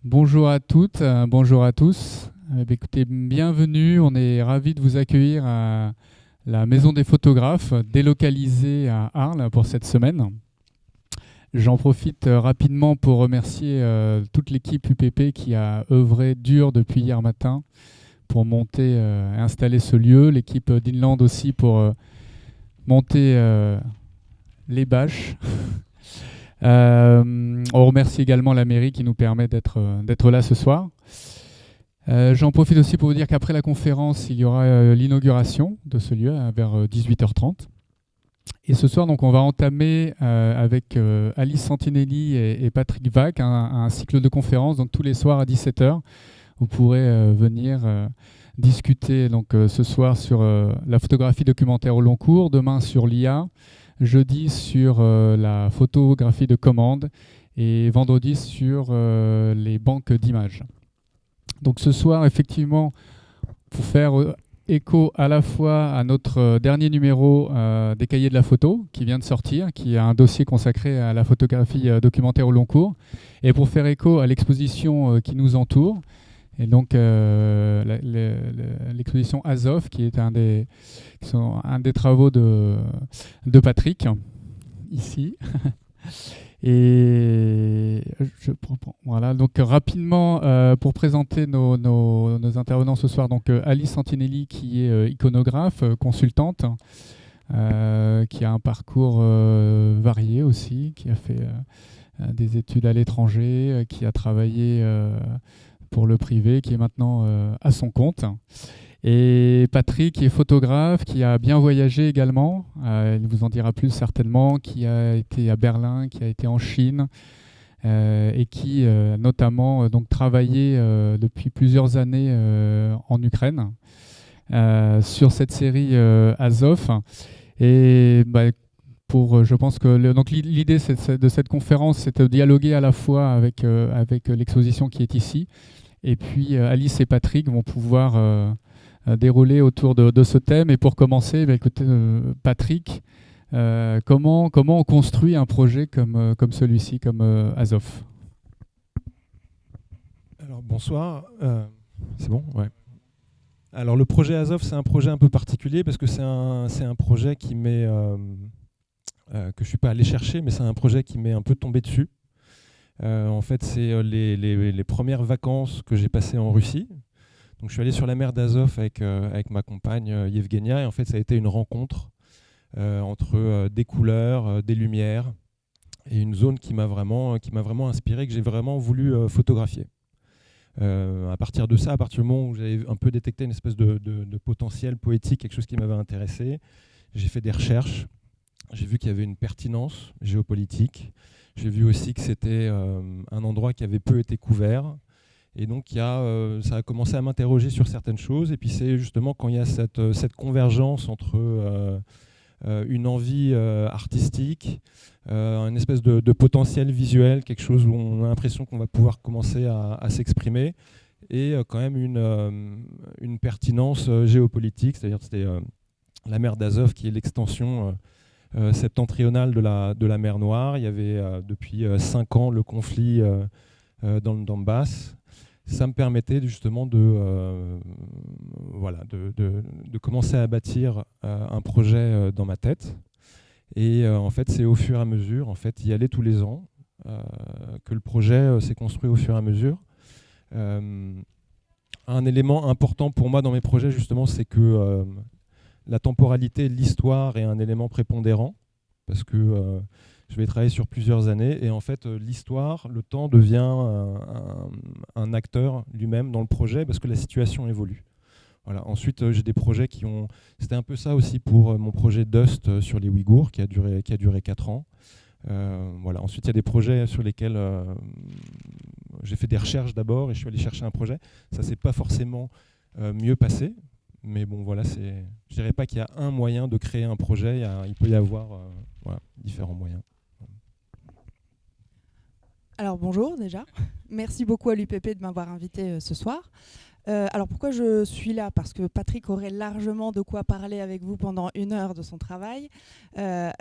Bonjour à toutes, bonjour à tous. Écoutez, bienvenue. On est ravis de vous accueillir à la Maison des photographes, délocalisée à Arles pour cette semaine. J'en profite rapidement pour remercier toute l'équipe UPP qui a œuvré dur depuis hier matin pour monter et installer ce lieu. L'équipe d'Inland aussi pour monter les bâches. On remercie également la mairie qui nous permet d'être là ce soir. J'en profite aussi pour vous dire qu'après la conférence, il y aura l'inauguration de ce lieu vers 18h30. Et ce soir, donc, on va entamer avec Alice Santinelli et Patrick Vac un cycle de conférences, donc tous les soirs à 17h. Vous pourrez venir discuter donc, ce soir sur la photographie documentaire au long cours, demain sur l'IA, jeudi sur la photographie de commande et vendredi sur les banques d'images. Donc ce soir, effectivement, pour faire écho à la fois à notre dernier numéro des Cahiers de la photo qui vient de sortir, qui a un dossier consacré à la photographie documentaire au long cours, et pour faire écho à l'exposition qui nous entoure, et donc l'exposition Azov, qui est un des travaux de Patrick, ici. Et je prends, voilà, donc rapidement pour présenter nos intervenants ce soir, donc Alice Santinelli qui est iconographe, consultante, qui a un parcours varié aussi, qui a fait des études à l'étranger, qui a travaillé pour le privé, qui est maintenant à son compte. Et Patrick, qui est photographe, qui a bien voyagé également, il vous en dira plus certainement, qui a été à Berlin, qui a été en Chine, et qui notamment donc travaillé depuis plusieurs années en Ukraine sur cette série Azov. Et je pense que donc l'idée de cette conférence, c'est de dialoguer à la fois avec l'exposition qui est ici, et puis Alice et Patrick vont pouvoir dérouler autour de ce thème. Et pour commencer, écoutez, Patrick, comment on construit un projet comme celui-ci, comme Azov? Alors bonsoir, c'est bon, ouais. Alors le projet Azov, c'est un projet un peu particulier parce que c'est un projet qui m'est que je suis pas allé chercher, mais c'est un projet qui m'est un peu tombé dessus. En fait, c'est les premières vacances que j'ai passées en Russie. Donc je suis allé sur la mer d'Azov avec ma compagne Yevgenia, et en fait ça a été une rencontre entre des couleurs, des lumières, et une zone qui m'a vraiment inspiré, que j'ai vraiment voulu photographier. À partir de ça, à partir du moment où j'avais un peu détecté une espèce de potentiel poétique, quelque chose qui m'avait intéressé, j'ai fait des recherches, j'ai vu qu'il y avait une pertinence géopolitique, j'ai vu aussi que c'était un endroit qui avait peu été couvert. Et donc, ça a commencé à m'interroger sur certaines choses. Et puis, c'est justement quand il y a cette convergence entre une envie artistique, une espèce de potentiel visuel, quelque chose où on a l'impression qu'on va pouvoir commencer à s'exprimer, et quand même une pertinence géopolitique. C'est-à-dire que c'était la mer d'Azov qui est l'extension septentrionale de la mer Noire. Il y avait depuis 5 ans le conflit dans le Donbass. Ça me permettait justement de commencer à bâtir un projet dans ma tête. Et en fait, c'est au fur et à mesure, en fait, y aller tous les ans, que le projet s'est construit au fur et à mesure. Un élément important pour moi dans mes projets, justement, c'est que la temporalité, l'histoire est un élément prépondérant, parce que je vais travailler sur plusieurs années, et en fait l'histoire, le temps devient un acteur lui-même dans le projet parce que la situation évolue. Voilà. Ensuite, j'ai des projets qui ont... C'était un peu ça aussi pour mon projet Dust sur les Ouïghours qui a duré 4 ans. Voilà. Ensuite, il y a des projets sur lesquels j'ai fait des recherches d'abord et je suis allé chercher un projet. Ça ne s'est pas forcément mieux passé. Mais bon, voilà, je ne dirais pas qu'il y a un moyen de créer un projet. Il peut y avoir différents moyens. Alors bonjour déjà, merci beaucoup à l'UPP de m'avoir invité ce soir. Alors pourquoi je suis là? Parce que Patrick aurait largement de quoi parler avec vous pendant 1 heure de son travail.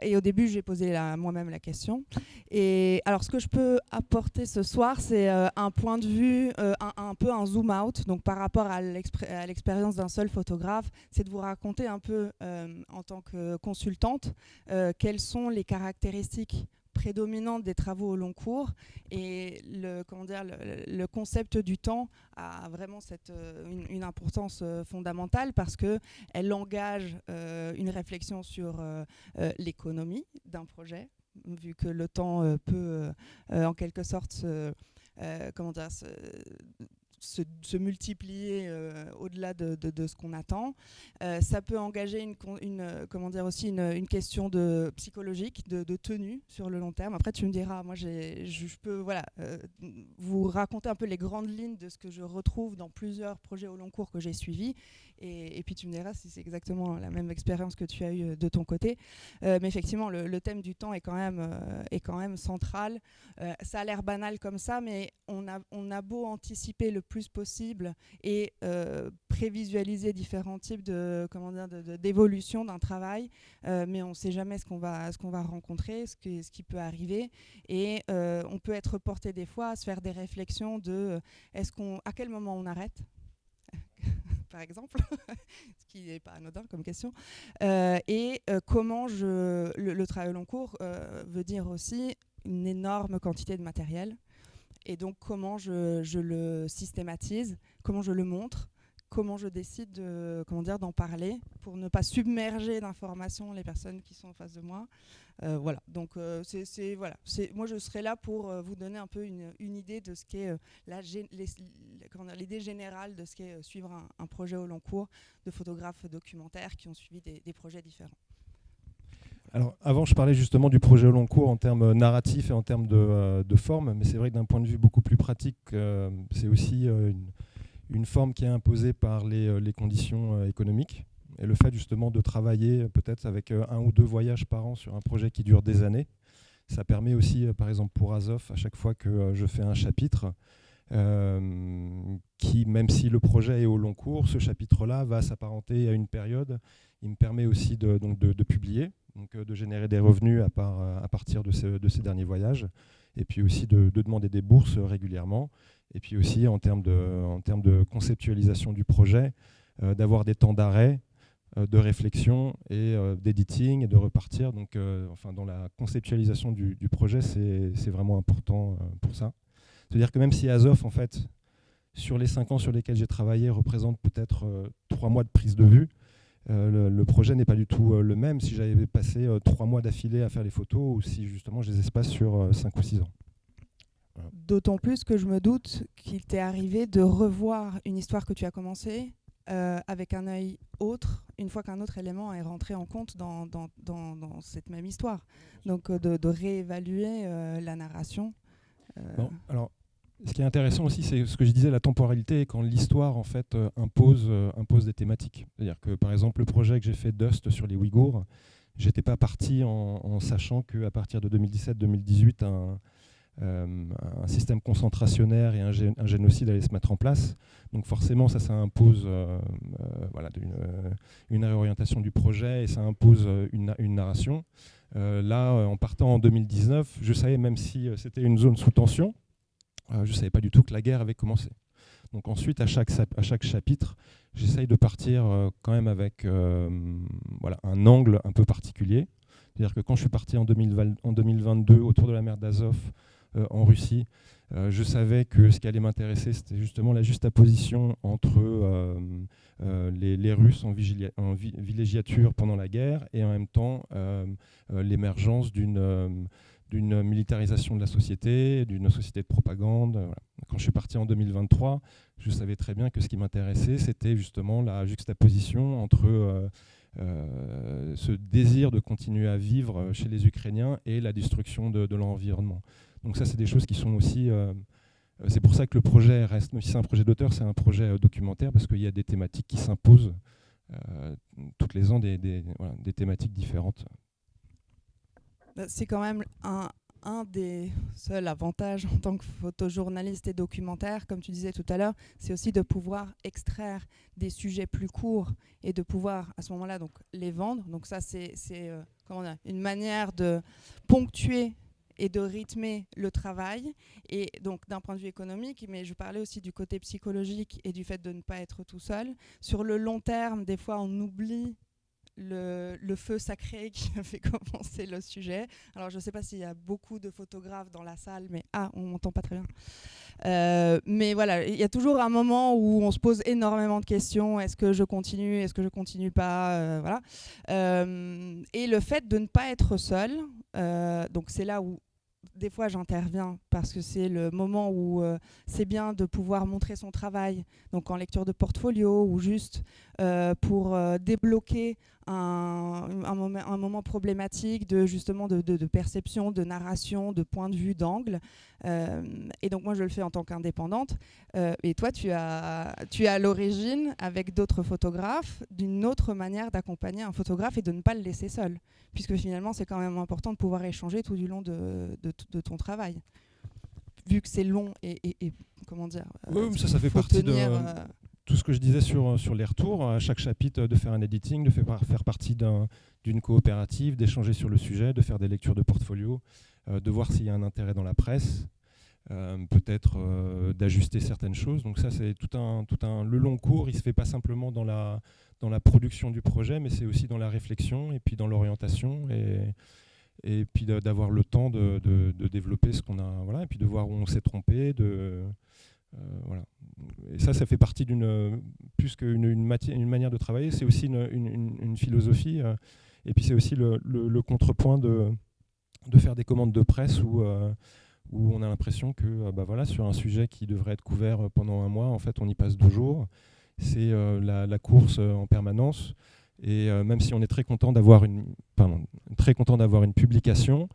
Et au début, j'ai posé moi-même la question. Et alors ce que je peux apporter ce soir, c'est un point de vue, un peu un zoom out. Donc par rapport à l'expérience d'un seul photographe, c'est de vous raconter un peu en tant que consultante quelles sont les caractéristiques prédominante des travaux au long cours et le concept du temps a vraiment une importance fondamentale parce qu'elle engage une réflexion sur l'économie d'un projet, vu que le temps peut en quelque sorte se multiplier au-delà de ce qu'on attend. Ça peut engager une question psychologique de tenue sur le long terme. Après, tu me diras, moi, je peux vous raconter un peu les grandes lignes de ce que je retrouve dans plusieurs projets au long cours que j'ai suivis. Et puis, tu me diras si c'est exactement la même expérience que tu as eue de ton côté. Mais effectivement, le thème du temps est quand même central. Ça a l'air banal comme ça, mais on a beau anticiper le plus possible et prévisualiser différents types d'évolution d'un travail, mais on ne sait jamais ce qu'on va rencontrer, ce qui peut arriver, et on peut être porté des fois à se faire des réflexions de à quel moment on arrête par exemple, ce qui n'est pas anodin comme question, et comment le travail au long cours veut dire aussi une énorme quantité de matériel. Et donc, comment je le systématise, comment je le montre, comment je décide d'en parler pour ne pas submerger d'informations les personnes qui sont en face de moi. Voilà. Donc, moi, je serai là pour vous donner un peu une idée de ce qu'est l'idée générale de ce qu'est suivre un projet au long cours de photographes documentaires qui ont suivi des projets différents. Alors, avant, je parlais justement du projet au long cours en termes narratifs et en termes de forme, mais c'est vrai que d'un point de vue beaucoup plus pratique, c'est aussi une forme qui est imposée par les conditions économiques et le fait justement de travailler peut-être avec 1 ou 2 voyages par an sur un projet qui dure des années. Ça permet aussi, par exemple pour Azov, à chaque fois que je fais un chapitre, qui, même si le projet est au long cours, ce chapitre-là va s'apparenter à une période. Il me permet aussi de publier, donc de générer des revenus à partir de ces derniers voyages, et puis aussi de demander des bourses régulièrement, et puis aussi en termes de conceptualisation du projet, d'avoir des temps d'arrêt, de réflexion et d'editing et de repartir. Donc, dans la conceptualisation du projet, c'est vraiment important pour ça. C'est-à-dire que même si Azov, en fait, sur les 5 ans sur lesquels j'ai travaillé, représente peut-être 3 mois de prise de vue, le projet n'est pas du tout le même si j'avais passé 3 mois d'affilée à faire les photos ou si justement je les espace sur 5 ou 6 ans. Voilà. D'autant plus que je me doute qu'il t'est arrivé de revoir une histoire que tu as commencée avec un œil autre, une fois qu'un autre élément est rentré en compte dans cette même histoire. Donc de réévaluer la narration. Non, alors, ce qui est intéressant aussi, c'est ce que je disais, la temporalité, quand l'histoire en fait impose des thématiques. C'est-à-dire que par exemple le projet que j'ai fait Dust sur les Ouïghours, j'étais pas parti en sachant qu'à partir de 2017-2018 un système concentrationnaire et un génocide allait se mettre en place. Donc forcément ça impose une réorientation du projet et ça impose une narration. Là, en partant en 2019, je savais, même si c'était une zone sous tension, je ne savais pas du tout que la guerre avait commencé. Donc ensuite, à chaque chapitre, j'essaye de partir quand même avec un angle un peu particulier. C'est-à-dire que quand je suis parti en 2022 autour de la mer d'Azov, en Russie, je savais que ce qui allait m'intéresser, c'était justement la juxtaposition entre les Russes en villégiature pendant la guerre et en même temps l'émergence d'une militarisation de la société, d'une société de propagande. Voilà. Quand je suis parti en 2023, je savais très bien que ce qui m'intéressait, c'était justement la juxtaposition entre ce désir de continuer à vivre chez les Ukrainiens et la destruction de l'environnement. Donc ça, c'est des choses qui sont aussi... c'est pour ça que le projet reste, même si c'est un projet d'auteur, c'est un projet documentaire, parce qu'il y a des thématiques qui s'imposent toutes les ans, des thématiques différentes. C'est quand même un des seuls avantages en tant que photojournaliste et documentaire, comme tu disais tout à l'heure, c'est aussi de pouvoir extraire des sujets plus courts et de pouvoir à ce moment-là donc les vendre. Donc ça c'est une manière de ponctuer et de rythmer le travail, et donc d'un point de vue économique, mais je parlais aussi du côté psychologique et du fait de ne pas être tout seul. Sur le long terme, des fois on oublie le feu sacré qui a fait commencer le sujet. Alors je ne sais pas s'il y a beaucoup de photographes dans la salle, mais on ne m'entend pas très bien. Mais voilà, il y a toujours un moment où on se pose énormément de questions. Est-ce que je continue? Est-ce que je continue pas? Voilà. Et le fait de ne pas être seul, donc c'est là où des fois j'interviens, parce que c'est le moment où c'est bien de pouvoir montrer son travail, donc en lecture de portfolio ou juste pour débloquer un moment problématique justement de perception, de narration, de point de vue, d'angle. Et donc moi je le fais en tant qu'indépendante. Et toi tu as à l'origine, avec d'autres photographes, d'une autre manière d'accompagner un photographe et de ne pas le laisser seul, puisque finalement c'est quand même important de pouvoir échanger tout du long de ton travail, vu que c'est long et comment dire. Oui, ça fait partie de tout ce que je disais sur les retours. À chaque chapitre, de faire un editing, de faire partie d'une coopérative, d'échanger sur le sujet, de faire des lectures de portfolio, de voir s'il y a un intérêt dans la presse, peut-être d'ajuster certaines choses. Donc ça, c'est le long cours. Il ne se fait pas simplement dans la production du projet, mais c'est aussi dans la réflexion et puis dans l'orientation, et puis d'avoir le temps de développer ce qu'on a, voilà, et puis de voir où on s'est trompé, voilà. Et ça fait partie plus qu'une manière de travailler, c'est aussi une philosophie, et puis c'est aussi le contrepoint de faire des commandes de presse où on a l'impression que voilà, sur un sujet qui devrait être couvert pendant un mois, en fait on y passe 2 jours. C'est la course en permanence, et même si on est très content d'avoir une publication,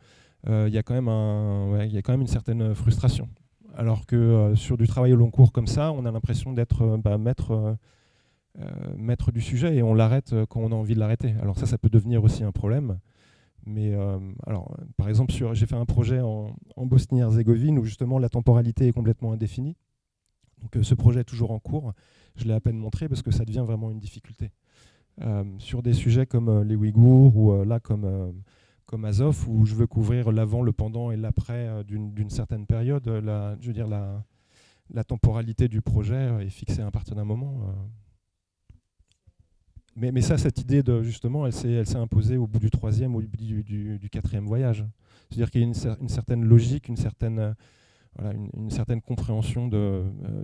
il y a quand même une certaine frustration. Alors que sur du travail au long cours comme ça, on a l'impression d'être maître du sujet, et on l'arrête quand on a envie de l'arrêter. Alors ça peut devenir aussi un problème. Mais par exemple, j'ai fait un projet en Bosnie-Herzégovine où justement la temporalité est complètement indéfinie. Donc ce projet est toujours en cours. Je l'ai à peine montré parce que ça devient vraiment une difficulté. Sur des sujets comme les Ouïghours ou là comme Azov, où je veux couvrir l'avant, le pendant et l'après d'une certaine période, la temporalité du projet est fixée à partir d'un moment. Mais ça, cette idée justement, elle s'est imposée au bout du 3e, au bout du 4e voyage. C'est-à-dire qu'il y a une certaine logique, une certaine compréhension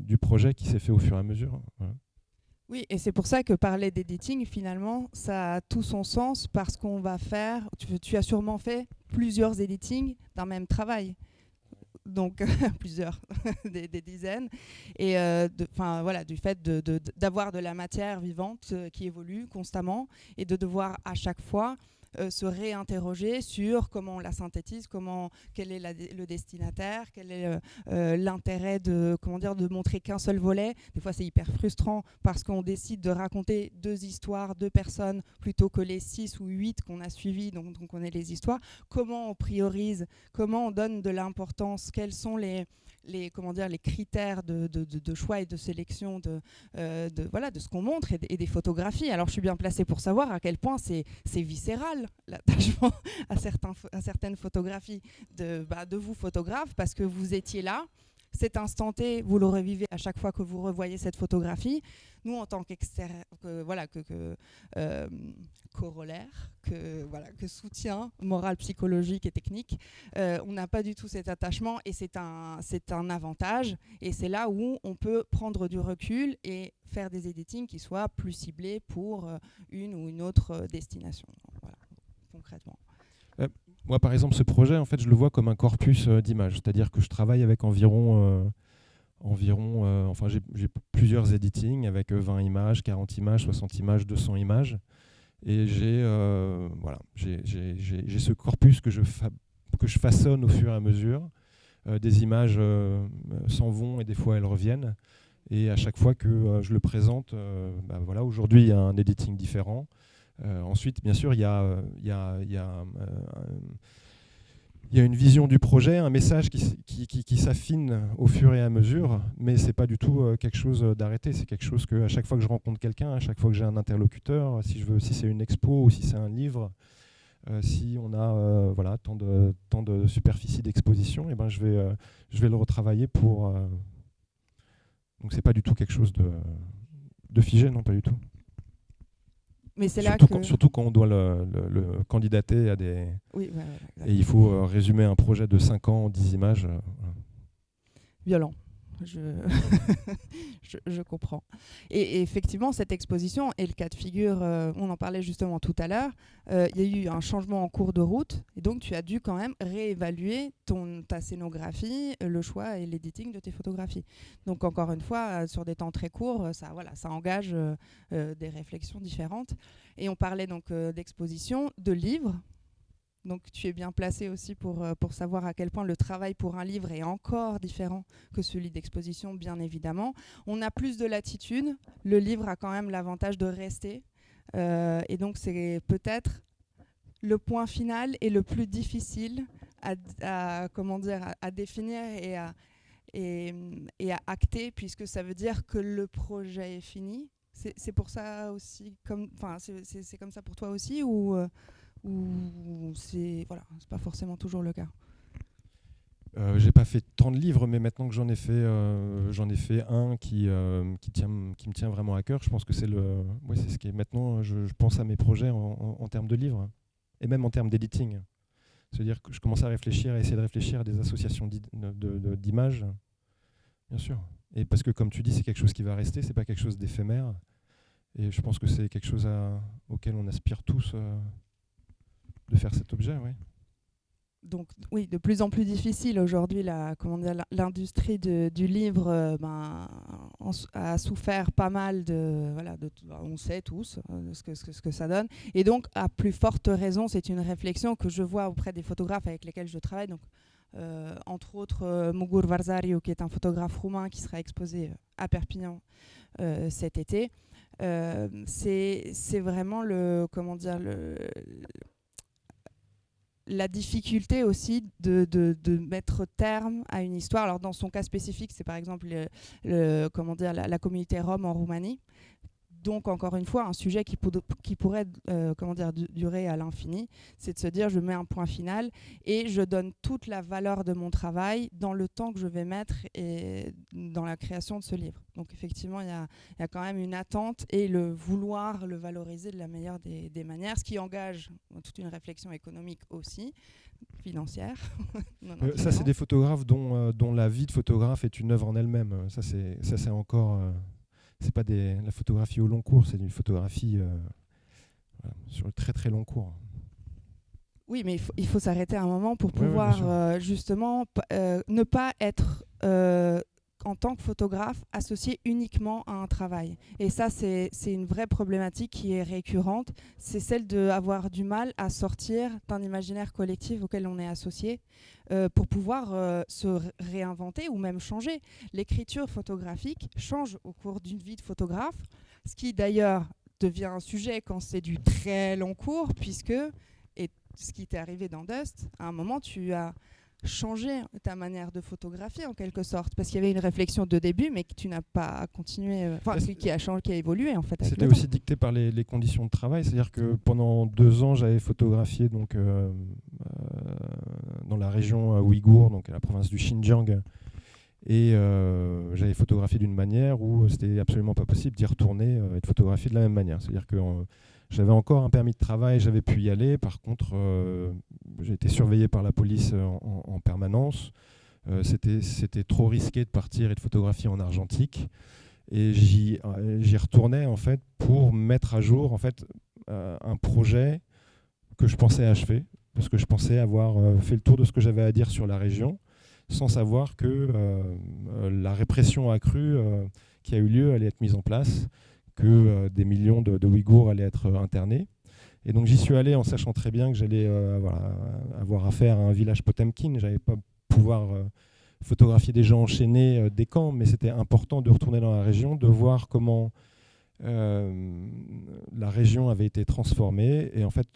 du projet qui s'est fait au fur et à mesure. Voilà. Oui, et c'est pour ça que parler d'editing, finalement, ça a tout son sens, parce qu'on va faire, tu as sûrement fait plusieurs editings d'un même travail. Donc plusieurs, des dizaines, et du fait d'avoir de la matière vivante qui évolue constamment, et de devoir à chaque fois se réinterroger sur comment on la synthétise, quel est le destinataire, quel est l'intérêt de montrer qu'un seul volet. Des fois c'est hyper frustrant parce qu'on décide de raconter 2 histoires, 2 personnes, plutôt que les 6 ou 8 qu'on a suivis, donc on connaît les histoires. Comment on priorise, comment on donne de l'importance, quels sont les critères de choix et de sélection de ce qu'on montre, et des photographies. Alors je suis bien placée pour savoir à quel point c'est viscéral l'attachement à certaines photographies de vous photographes, parce que vous étiez là. Cet instant T, vous le revivez à chaque fois que vous revoyez cette photographie. Nous, en tant corollaire, que soutien moral, psychologique et technique, on n'a pas du tout cet attachement, et c'est un avantage. Et c'est là où on peut prendre du recul et faire des editings qui soient plus ciblés pour une ou une autre destination. Voilà, concrètement. Moi, par exemple, ce projet, en fait, je le vois comme un corpus d'images. C'est-à-dire que je travaille avec j'ai plusieurs editings avec 20 images, 40 images, 60 images, 200 images. Et j'ai ce corpus que je façonne au fur et à mesure. Des images s'en vont et des fois elles reviennent. Et à chaque fois que je le présente, aujourd'hui, il y a un editing différent. Ensuite, bien sûr, il y a il y a une vision du projet, un message qui s'affine au fur et à mesure, mais ce n'est pas du tout quelque chose d'arrêté. C'est quelque chose que, à chaque fois que je rencontre quelqu'un, à chaque fois que j'ai un interlocuteur, si c'est une expo ou si c'est un livre, si on a voilà, tant de superficie d'exposition, eh ben, je vais le retravailler pour... Donc c'est pas du tout quelque chose de figé, non, pas du tout. Mais c'est surtout quand on doit le candidater à des... Oui, et il faut résumer un projet de 5 ans en 10 images. Violent. Je comprends. Et effectivement, cette exposition est le cas de figure, on en parlait justement tout à l'heure, il y a eu un changement en cours de route, et donc tu as dû quand même réévaluer ta scénographie, le choix et l'editing de tes photographies. Donc encore une fois, sur des temps très courts, ça engage des réflexions différentes. Et on parlait donc d'exposition, de livres. Donc tu es bien placé aussi pour savoir à quel point le travail pour un livre est encore différent que celui d'exposition, bien évidemment. On a plus de latitude. Le livre a quand même l'avantage de rester. Et donc c'est peut-être le point final et le plus difficile à définir et à acter, puisque ça veut dire que le projet est fini. C'est pour ça aussi, c'est comme ça pour toi aussi, ou c'est pas forcément toujours le cas? J'ai pas fait tant de livres, mais maintenant que j'en ai fait un qui me tient vraiment à cœur. Je pense que c'est ce qui est maintenant. Je pense à mes projets en termes de livres et même en termes d'editing. C'est-à-dire que je commence à essayer de réfléchir à des associations d'images, bien sûr. Et parce que comme tu dis, c'est quelque chose qui va rester, c'est pas quelque chose d'éphémère. Et je pense que c'est quelque chose auquel on aspire tous. De faire cet objet, oui. Donc oui, de plus en plus difficile aujourd'hui. L'industrie du livre a souffert pas mal on sait tous ce que ça donne. Et donc, à plus forte raison, c'est une réflexion que je vois auprès des photographes avec lesquels je travaille. Donc, entre autres, Mugur Varzariu, qui est un photographe roumain qui sera exposé à Perpignan cet été. C'est vraiment la difficulté aussi de mettre terme à une histoire. Alors dans son cas spécifique, c'est par exemple la communauté rome en Roumanie. Donc encore une fois, un sujet qui pourrait durer à l'infini, c'est de se dire je mets un point final et je donne toute la valeur de mon travail dans le temps que je vais mettre et dans la création de ce livre. Donc effectivement, il y a quand même une attente et le vouloir le valoriser de la meilleure des manières, ce qui engage toute une réflexion économique aussi, financière. Ça, c'est des photographes dont la vie de photographe est une œuvre en elle-même. Ça, c'est encore... c'est pas la photographie au long cours, c'est une photographie sur le très très long cours. Oui, mais il faut s'arrêter un moment pour pouvoir justement ne pas être en tant que photographe associé uniquement à un travail. Et ça, c'est une vraie problématique qui est récurrente. C'est celle d'avoir du mal à sortir d'un imaginaire collectif auquel on est associé pour pouvoir se réinventer ou même changer. L'écriture photographique change au cours d'une vie de photographe, ce qui d'ailleurs devient un sujet quand c'est du très long cours, puisque, et ce qui t'est arrivé dans Dust, à un moment, tu as changé ta manière de photographier en quelque sorte, parce qu'il y avait une réflexion de début, mais que tu n'as pas continué, qui a évolué en fait. C'était aussi dicté par les conditions de travail, c'est-à-dire que pendant 2 ans, j'avais photographié donc dans la région ouïghour, donc à la province du Xinjiang, et j'avais photographié d'une manière où c'était absolument pas possible d'y retourner et de photographier de la même manière. C'est-à-dire que j'avais encore un permis de travail, j'avais pu y aller. Par contre, j'ai été surveillé par la police en permanence. C'était trop risqué de partir et de photographier en argentique. Et j'y retournais en fait pour mettre à jour en fait un projet que je pensais achever, parce que je pensais avoir fait le tour de ce que j'avais à dire sur la région, sans savoir que la répression accrue qui a eu lieu allait être mise en place, que des millions de Ouïghours allaient être internés. Et donc j'y suis allé en sachant très bien que j'allais avoir affaire à un village Potemkin. Je n'allais pas pouvoir photographier des gens enchaînés des camps, mais c'était important de retourner dans la région, de voir comment la région avait été transformée. Et en fait,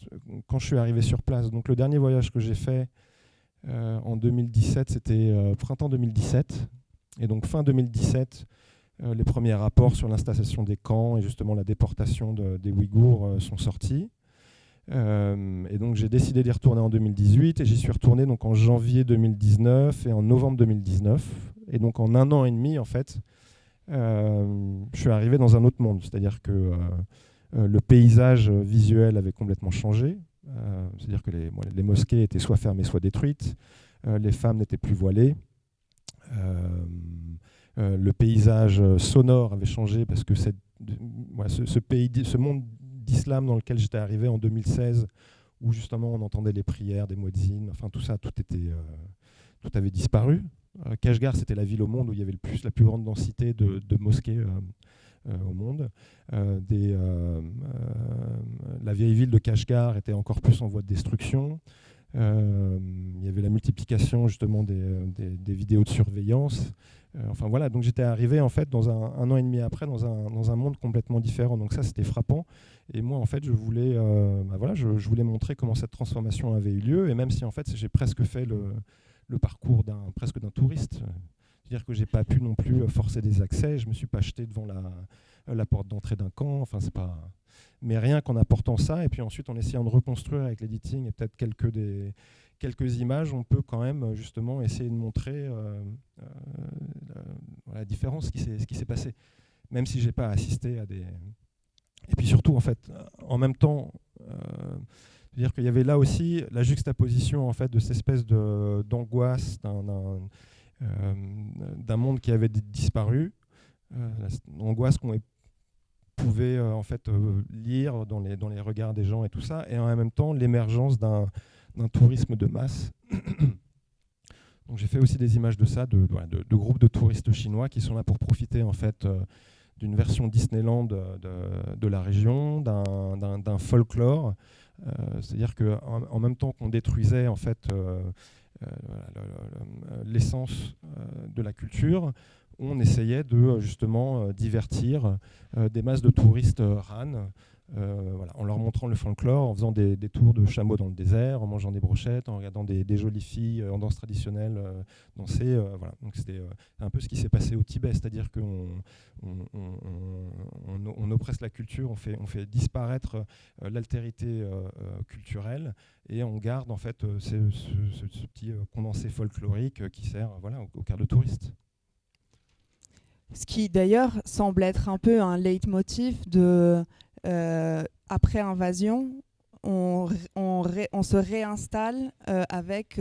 quand je suis arrivé sur place, donc le dernier voyage que j'ai fait, En 2017, c'était printemps 2017. Et donc fin 2017, les premiers rapports sur l'installation des camps et justement la déportation des Ouïghours sont sortis. Et donc j'ai décidé d'y retourner en 2018 et j'y suis retourné donc en janvier 2019 et en novembre 2019. Et donc en 1 an et demi, en fait, je suis arrivé dans un autre monde. C'est-à-dire que le paysage visuel avait complètement changé. C'est-à-dire que les mosquées étaient soit fermées, soit détruites. Les femmes n'étaient plus voilées. Le paysage sonore avait changé parce que ce monde d'islam dans lequel j'étais arrivé en 2016, où justement on entendait les prières des muezzins, enfin tout ça, tout avait disparu. Kashgar, c'était la ville au monde où il y avait la plus grande densité de mosquées au monde. La vieille ville de Kashgar était encore plus en voie de destruction. Il y avait la multiplication justement des vidéos de surveillance. Enfin voilà, donc j'étais arrivé en fait dans un an et demi après dans un monde complètement différent. Donc ça c'était frappant. Et moi en fait je voulais je voulais montrer comment cette transformation avait eu lieu. Et même si en fait j'ai presque fait le parcours d'un touriste. C'est-à-dire que j'ai pas pu non plus forcer des accès. Je me suis pas jeté devant la porte d'entrée d'un camp. Enfin c'est pas. Mais rien qu'en apportant ça, et puis ensuite en essayant de reconstruire avec l'editing et peut-être quelques images, on peut quand même justement essayer de montrer la différence, ce qui s'est passé, même si j'ai pas assisté à des... Et puis surtout, en fait, en même temps, c'est-à-dire qu'il y avait là aussi la juxtaposition en fait, de cette espèce d'angoisse d'un monde qui avait disparu, l'angoisse qu'on pouvait en fait lire dans les regards des gens et tout ça, et en même temps l'émergence d'un tourisme de masse. Donc j'ai fait aussi des images de ça, de groupes de touristes chinois qui sont là pour profiter en fait d'une version Disneyland de la région, d'un folklore. C'est-à-dire qu'en même temps qu'on détruisait en fait l'essence de la culture, on essayait de justement divertir des masses de touristes Han, en leur montrant le folklore, en faisant des tours de chameaux dans le désert, en mangeant des brochettes, en regardant des jolies filles en danse traditionnelle danser. Voilà. Donc c'était un peu ce qui s'est passé au Tibet, c'est-à-dire qu'on oppresse la culture, on fait disparaître l'altérité culturelle et on garde en fait ce petit condensé folklorique qui sert au quart de touriste. Ce qui d'ailleurs semble être un peu un leitmotiv de après invasion, on se réinstalle avec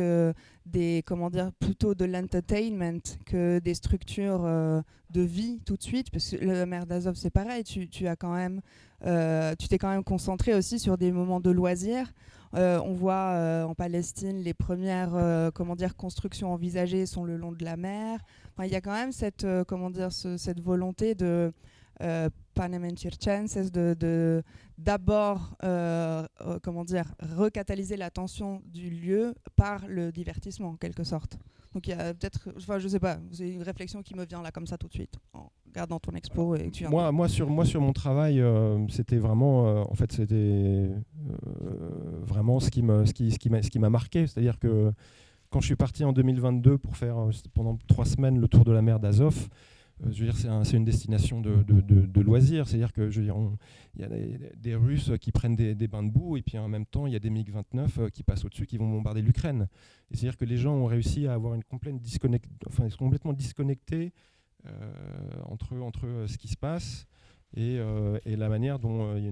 plutôt de l'entertainment que des structures de vie tout de suite, parce que la mer d'Azov c'est pareil, tu t'es quand même concentré aussi sur des moments de loisirs. On voit en Palestine les premières constructions envisagées sont le long de la mer. Enfin, il y a quand même cette volonté de d'abord recatalyser l'attention du lieu par le divertissement en quelque sorte. Donc il y a peut-être, je sais pas, c'est une réflexion qui me vient là comme ça tout de suite en regardant ton expo. Et moi sur mon travail, c'était vraiment vraiment ce qui m'a marqué, c'est-à-dire que quand je suis parti en 2022 pour faire pendant 3 semaines le tour de la mer d'Azov, je veux dire, c'est une destination de loisirs. C'est-à-dire que il y a des Russes qui prennent des bains de boue et puis en même temps, il y a des MiG-29 qui passent au-dessus, qui vont bombarder l'Ukraine. Et c'est-à-dire que les gens ont réussi à avoir ils sont complètement disconnectés entre ce qui se passe et la manière dont il y a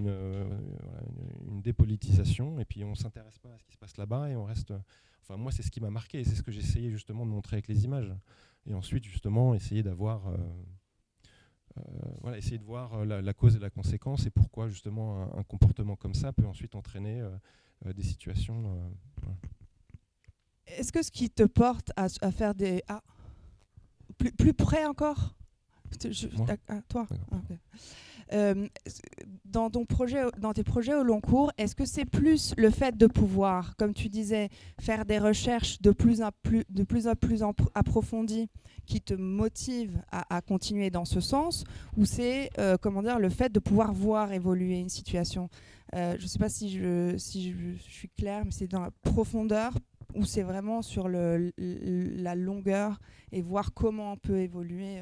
une dépolitisation. Et puis on ne s'intéresse pas à ce qui se passe là-bas et on reste... Enfin, moi, c'est ce qui m'a marqué et c'est ce que j'essayais justement de montrer avec les images. Et ensuite, justement, essayer d'avoir, essayer de voir la cause et la conséquence et pourquoi, justement, un comportement comme ça peut ensuite entraîner des situations. Est-ce que ce qui te porte à faire des... Ah, plus près encore toi. Okay. Dans tes projets au long cours, est-ce que c'est plus le fait de pouvoir, comme tu disais, faire des recherches de plus en plus approfondies qui te motive à continuer dans ce sens, ou c'est le fait de pouvoir voir évoluer une situation? Je ne sais pas si je suis claire, mais c'est dans la profondeur ou c'est vraiment sur la longueur et voir comment on peut évoluer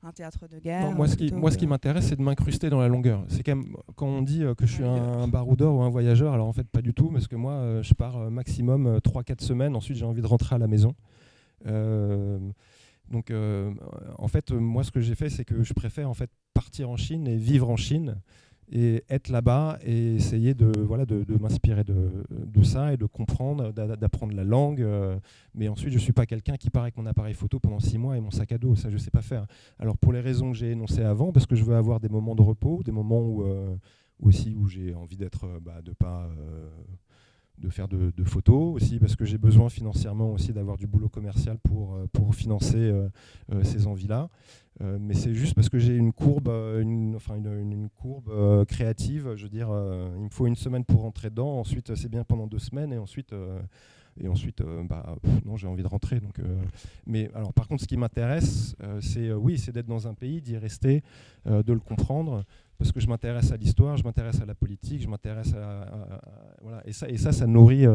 un théâtre de guerre? Non, moi, ce qui m'intéresse, c'est de m'incruster dans la longueur. C'est quand on dit que je suis un baroudeur ou un voyageur, alors en fait, pas du tout, parce que moi, je pars maximum 3-4 semaines. Ensuite, j'ai envie de rentrer à la maison. Donc, en fait, moi, ce que j'ai fait, c'est que je préfère en fait partir en Chine et vivre en Chine et être là-bas et essayer de m'inspirer de ça et de comprendre, d'apprendre la langue. Mais ensuite, je ne suis pas quelqu'un qui part avec mon appareil photo pendant 6 mois et mon sac à dos. Ça, je ne sais pas faire. Alors, pour les raisons que j'ai énoncées avant, parce que je veux avoir des moments de repos, des moments où j'ai envie d'être, de faire de photos aussi, parce que j'ai besoin financièrement aussi d'avoir du boulot commercial pour financer ces envies-là. Mais c'est juste parce que j'ai une courbe, une courbe créative. Je veux dire, il me faut 1 semaine pour rentrer dedans. Ensuite, c'est bien pendant 2 semaines. Et ensuite, non, j'ai envie de rentrer. Donc, mais alors, par contre, ce qui m'intéresse, c'est d'être dans un pays, d'y rester, de le comprendre. Parce que je m'intéresse à l'histoire, je m'intéresse à la politique, je m'intéresse voilà. Et ça nourrit,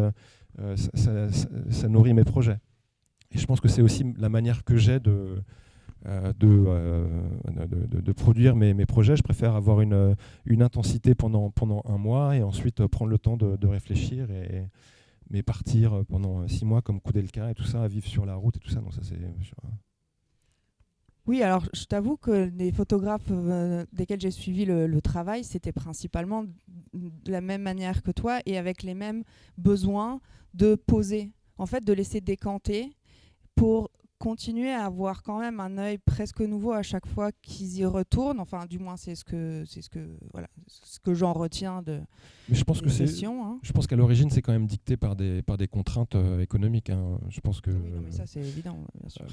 ça nourrit mes projets. Et je pense que c'est aussi la manière que j'ai de produire mes projets. Je préfère avoir une intensité pendant 1 mois et ensuite prendre le temps de réfléchir mais partir pendant 6 mois comme Koudelka et tout ça, à vivre sur la route et tout ça. Donc ça c'est. Oui, alors je t'avoue que les photographes desquels j'ai suivi le travail, c'était principalement de la même manière que toi et avec les mêmes besoins de poser, en fait de laisser décanter pour continuer à avoir quand même un œil presque nouveau à chaque fois qu'ils y retournent. Enfin, du moins, c'est ce que j'en retiens de. Mais je pense je pense qu'à l'origine, c'est quand même dicté par des contraintes économiques. Hein. Je pense que. Oui, non, mais ça, c'est évident, bien sûr.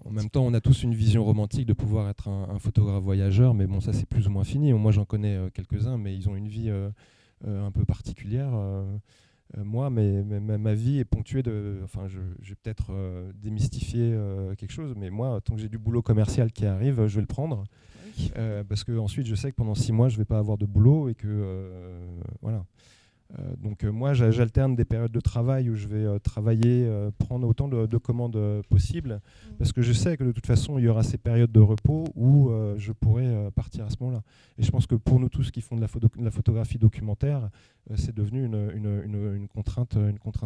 En même temps, on a tous une vision romantique de pouvoir être un photographe voyageur, mais bon, ça, c'est plus ou moins fini. Moi, j'en connais quelques-uns, mais ils ont une vie un peu particulière. Moi, ma vie est ponctuée de. Enfin, je vais peut-être démystifier quelque chose, mais moi, tant que j'ai du boulot commercial qui arrive, je vais le prendre. Oui. Parce que ensuite, je sais que pendant 6 mois, je ne vais pas avoir de boulot et que. Voilà. Donc, moi, j'alterne des périodes de travail où je vais travailler, prendre autant de commandes possibles, parce que je sais que de toute façon, il y aura ces périodes de repos où je pourrai partir à ce moment-là. Et je pense que pour nous tous qui font de la photographie documentaire, c'est devenu une contrainte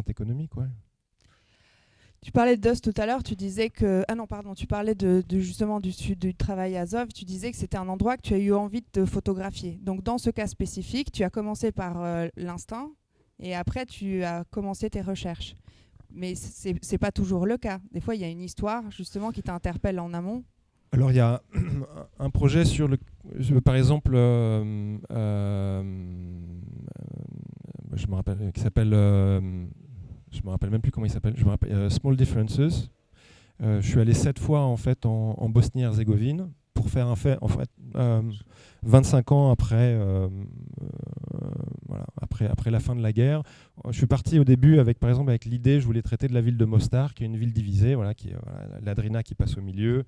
économique. Ouais. Tu parlais de Dust tout à l'heure, tu disais que... Ah non, pardon, tu parlais justement du travail Azov, tu disais que c'était un endroit que tu as eu envie de photographier. Donc dans ce cas spécifique, tu as commencé par l'instinct et après tu as commencé tes recherches. Mais c'est pas toujours le cas. Des fois, il y a une histoire justement qui t'interpelle en amont. Alors il y a un projet par exemple, je me rappelle, qui s'appelle... je me rappelle même plus comment il s'appelle. Je me rappelle Small Differences. Je suis allé 7 fois en fait en Bosnie-Herzégovine pour faire un fait en fait 25 ans après après la fin de la guerre. Je suis parti au début avec l'idée, je voulais traiter de la ville de Mostar, qui est une ville divisée, qui est la Drina qui passe au milieu,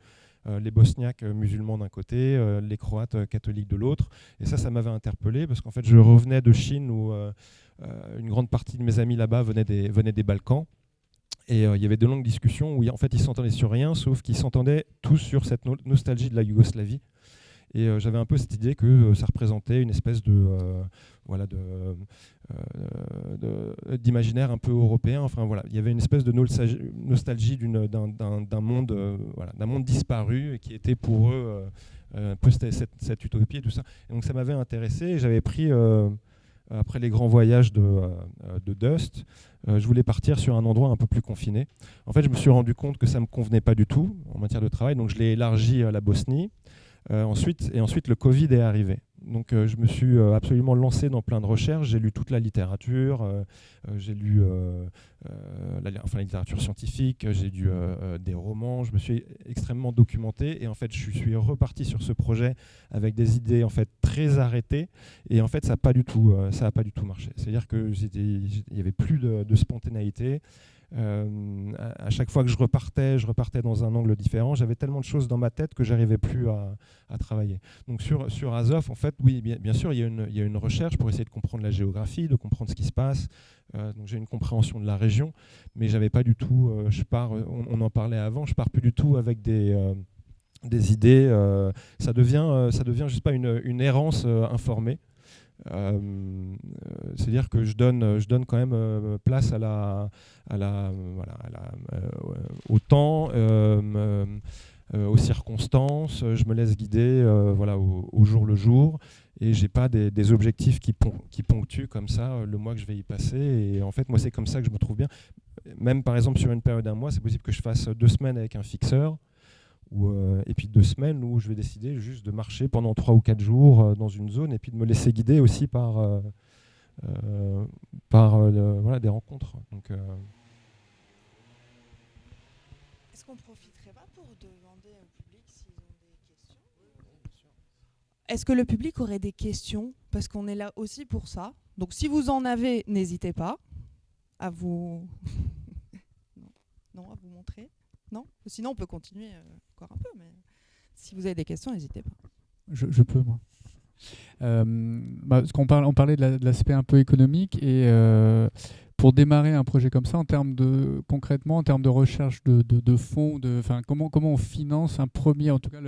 les Bosniaques musulmans d'un côté, les Croates catholiques de l'autre. Et ça m'avait interpellé parce qu'en fait je revenais de Chine où une grande partie de mes amis là-bas venaient des Balkans. Et il y avait de longues discussions où en fait ils s'entendaient sur rien, sauf qu'ils s'entendaient tous sur cette nostalgie de la Yougoslavie. Et j'avais un peu cette idée que ça représentait une espèce d'imaginaire un peu européen. Enfin voilà, il y avait une espèce de nostalgie d'un monde disparu et qui était pour eux un peu cette utopie et tout ça. Et donc ça m'avait intéressé. Et j'avais pris après les grands voyages de Dust, je voulais partir sur un endroit un peu plus confiné. En fait, je me suis rendu compte que ça ne me convenait pas du tout en matière de travail, donc je l'ai élargi à la Bosnie. Ensuite, le Covid est arrivé. Donc je me suis absolument lancé dans plein de recherches. J'ai lu toute la littérature, j'ai lu la littérature scientifique, j'ai lu des romans, je me suis extrêmement documenté et en fait je suis reparti sur ce projet avec des idées en fait très arrêtées et en fait ça n'a pas du tout marché. C'est-à-dire que il y avait plus de spontanéité. À chaque fois que je repartais dans un angle différent. J'avais tellement de choses dans ma tête que j'arrivais plus à travailler. Donc sur Azov, en fait, oui, bien sûr, il y a une recherche pour essayer de comprendre la géographie, de comprendre ce qui se passe. Donc j'ai une compréhension de la région, mais j'avais pas du tout. On en parlait avant. Je pars plus du tout avec des idées. Ça devient, je sais pas, une errance informée. C'est-à-dire que je donne quand même place au temps, aux circonstances. Je me laisse guider au jour le jour, et j'ai pas des objectifs qui ponctuent comme ça le mois que je vais y passer. Et en fait, moi, c'est comme ça que je me trouve bien. Même par exemple sur une période d'un mois, c'est possible que je fasse 2 semaines avec un fixeur. Et puis 2 semaines où je vais décider juste de marcher pendant 3 ou 4 jours dans une zone, et puis de me laisser guider aussi par des rencontres. Donc, est-ce qu'on ne profiterait pas pour demander au public s'ils ont des questions ? Est-ce que le public aurait des questions ? Parce qu'on est là aussi pour ça. Donc si vous en avez, n'hésitez pas à vous... non, à vous montrer. Non ? Sinon, on peut continuer encore un peu, mais si vous avez des questions, n'hésitez pas. Je peux, moi. Parce on parlait de l'aspect un peu économique, et pour démarrer un projet comme ça, concrètement, en termes de recherche de fonds, comment on finance un premier, en tout cas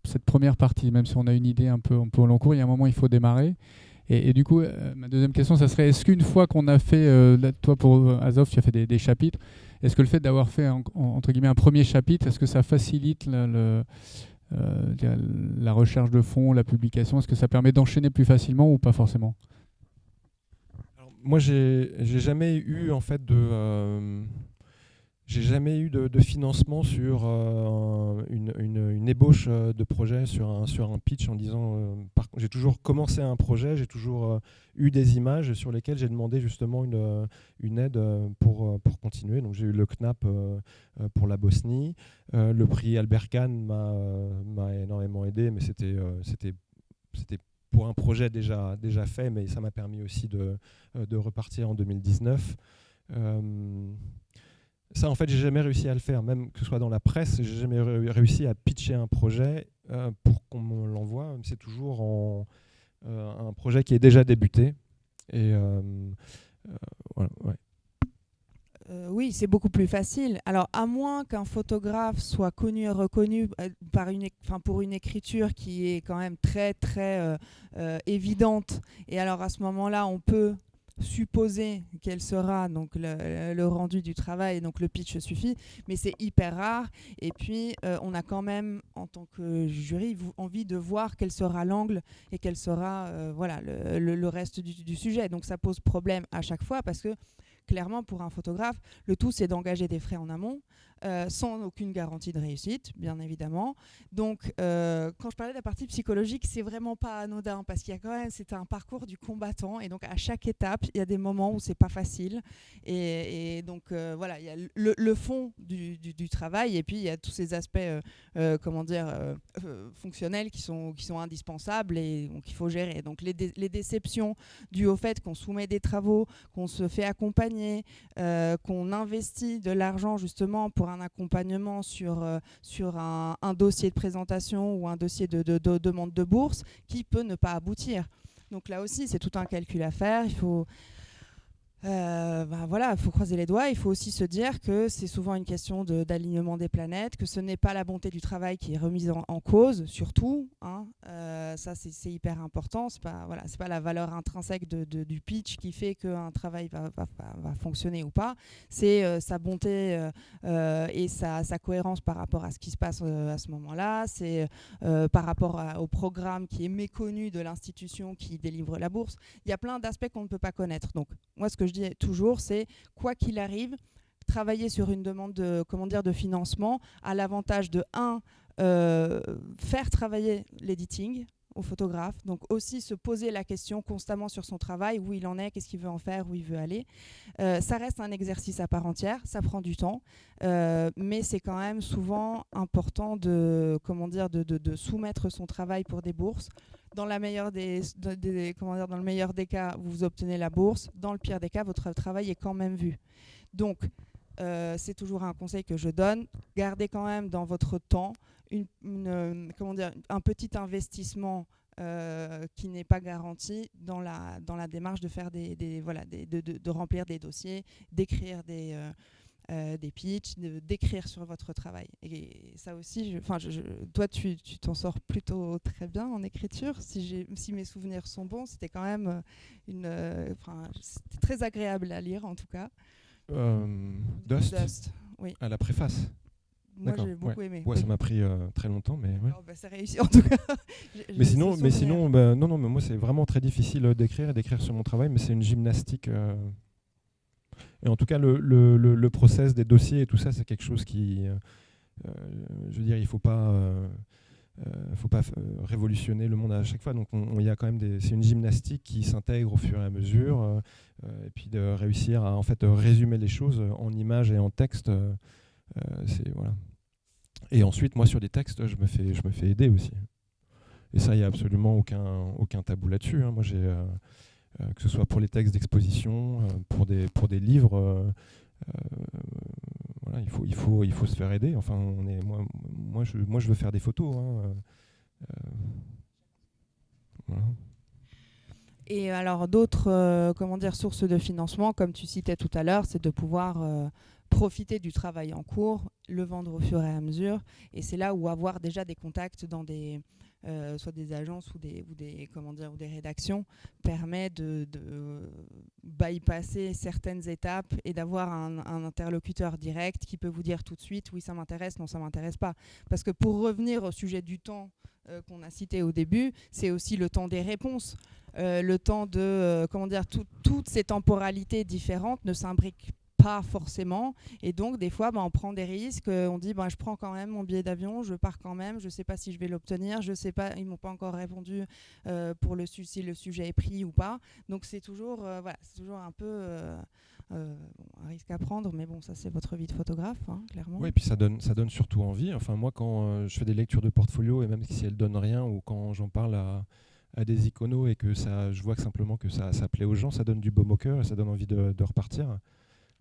cette première partie, même si on a une idée un peu au long cours, il y a un moment, il faut démarrer. Et du coup, ma deuxième question, ça serait, est-ce qu'une fois qu'on a fait, toi pour Azov, tu as fait des chapitres, est-ce que le fait d'avoir fait entre guillemets un premier chapitre, est-ce que ça facilite la recherche de fonds, la publication? Est-ce que ça permet d'enchaîner plus facilement ou pas forcément? Alors, moi, j'ai jamais eu en fait j'ai jamais eu de financement sur une ébauche de projet, sur un pitch, en disant j'ai toujours commencé un projet, j'ai toujours eu des images sur lesquelles j'ai demandé justement une aide pour continuer. Donc j'ai eu le CNAP pour la Bosnie, le prix Albert Kahn m'a énormément aidé, mais c'était pour un projet déjà fait, mais ça m'a permis aussi de repartir en 2019. Ça, en fait, j'ai jamais réussi à le faire, même que ce soit dans la presse, j'ai jamais réussi à pitcher un projet pour qu'on me l'envoie. C'est toujours un projet qui est déjà débuté. Et voilà, ouais. Oui, c'est beaucoup plus facile. Alors, à moins qu'un photographe soit connu et reconnu pour une écriture qui est quand même très, très évidente. Et alors, à ce moment-là, on peut supposer quel sera donc le rendu du travail, donc le pitch suffit, mais c'est hyper rare. Et puis on a quand même, en tant que jury, envie de voir quel sera l'angle et quel sera le reste du sujet. Donc ça pose problème à chaque fois, parce que clairement, pour un photographe, le tout, c'est d'engager des frais en amont, sans aucune garantie de réussite, bien évidemment. Donc, quand je parlais de la partie psychologique, c'est vraiment pas anodin, parce qu'il y a quand même, c'est un parcours du combattant, et donc à chaque étape, il y a des moments où c'est pas facile. Et donc, voilà, il y a le fond du travail, et puis il y a tous ces aspects, fonctionnels qui sont indispensables et qu'il faut gérer. Donc, les déceptions dues au fait qu'on soumet des travaux, qu'on se fait accompagner, qu'on investit de l'argent justement pour un accompagnement sur un dossier de présentation ou un dossier de demande de bourse qui peut ne pas aboutir. Donc là aussi, c'est tout un calcul à faire. Il faut faut croiser les doigts. Il faut aussi se dire que c'est souvent une question d'alignement des planètes, que ce n'est pas la bonté du travail qui est remise en cause, surtout. Ça, c'est hyper important. C'est pas la valeur intrinsèque du pitch qui fait qu'un travail va fonctionner ou pas. C'est sa bonté et sa cohérence par rapport à ce qui se passe à ce moment-là. C'est par rapport au programme qui est méconnu de l'institution qui délivre la bourse. Il y a plein d'aspects qu'on ne peut pas connaître. Donc, moi, ce que je dis toujours, c'est quoi qu'il arrive, travailler sur une demande de financement a l'avantage de faire travailler l'editing. au photographe. Donc aussi se poser la question constamment sur son travail, où il en est, qu'est-ce qu'il veut en faire, où il veut aller. Ça reste un exercice à part entière, ça prend du temps, mais c'est quand même souvent important de soumettre son travail pour des bourses. Dans le meilleur des cas, vous obtenez la bourse. Dans le pire des cas, votre travail est quand même vu. Donc, c'est toujours un conseil que je donne. Gardez quand même dans votre temps un petit investissement qui n'est pas garanti dans la démarche de faire de remplir des dossiers, d'écrire des pitchs, d'écrire sur votre travail. Et ça aussi, toi, tu t'en sors plutôt très bien en écriture. Si mes souvenirs sont bons, c'était quand même c'était très agréable à lire, en tout cas. Dust, oui. À la préface. Moi, j'ai beaucoup aimé. Ouais, ça m'a pris très longtemps, mais ouais. C'est réussi en tout cas. mais sinon, non, mais moi c'est vraiment très difficile d'écrire sur mon travail, mais c'est une gymnastique. Et en tout cas, le process des dossiers et tout ça, c'est quelque chose qui, je veux dire, il faut pas révolutionner le monde à chaque fois. Donc, il y a quand même c'est une gymnastique qui s'intègre au fur et à mesure, et puis de réussir à en fait résumer les choses en images et en texte. Voilà. Et ensuite, moi, sur des textes, je me fais aider aussi. Et ça, il n'y a absolument aucun tabou là-dessus. Moi, j'ai que ce soit pour les textes d'exposition, pour des livres, voilà, il faut se faire aider. Enfin, moi, je veux faire des photos. Voilà. Et alors d'autres sources de financement, comme tu citais tout à l'heure, c'est de pouvoir profiter du travail en cours, le vendre au fur et à mesure. Et c'est là où avoir déjà des contacts dans soit des agences ou des rédactions permet de bypasser certaines étapes et d'avoir un interlocuteur direct qui peut vous dire tout de suite oui, ça m'intéresse, non, ça m'intéresse pas. Parce que pour revenir au sujet du temps qu'on a cité au début, c'est aussi le temps des réponses. Le temps de toutes ces temporalités différentes ne s'imbriquent pas forcément, et donc des fois on prend des risques, on dit je prends quand même mon billet d'avion, je pars quand même, je sais pas si je vais l'obtenir, je sais pas, ils m'ont pas encore répondu pour si le sujet est pris ou pas, donc c'est toujours c'est toujours un peu un risque à prendre, mais bon, ça c'est votre vie de photographe, clairement. Oui, et puis ça donne surtout envie. Enfin, moi, quand je fais des lectures de portfolio, et même si elles donnent rien, ou quand j'en parle à des iconos et que je vois simplement que ça plaît aux gens, ça donne du baume au cœur et ça donne envie de repartir.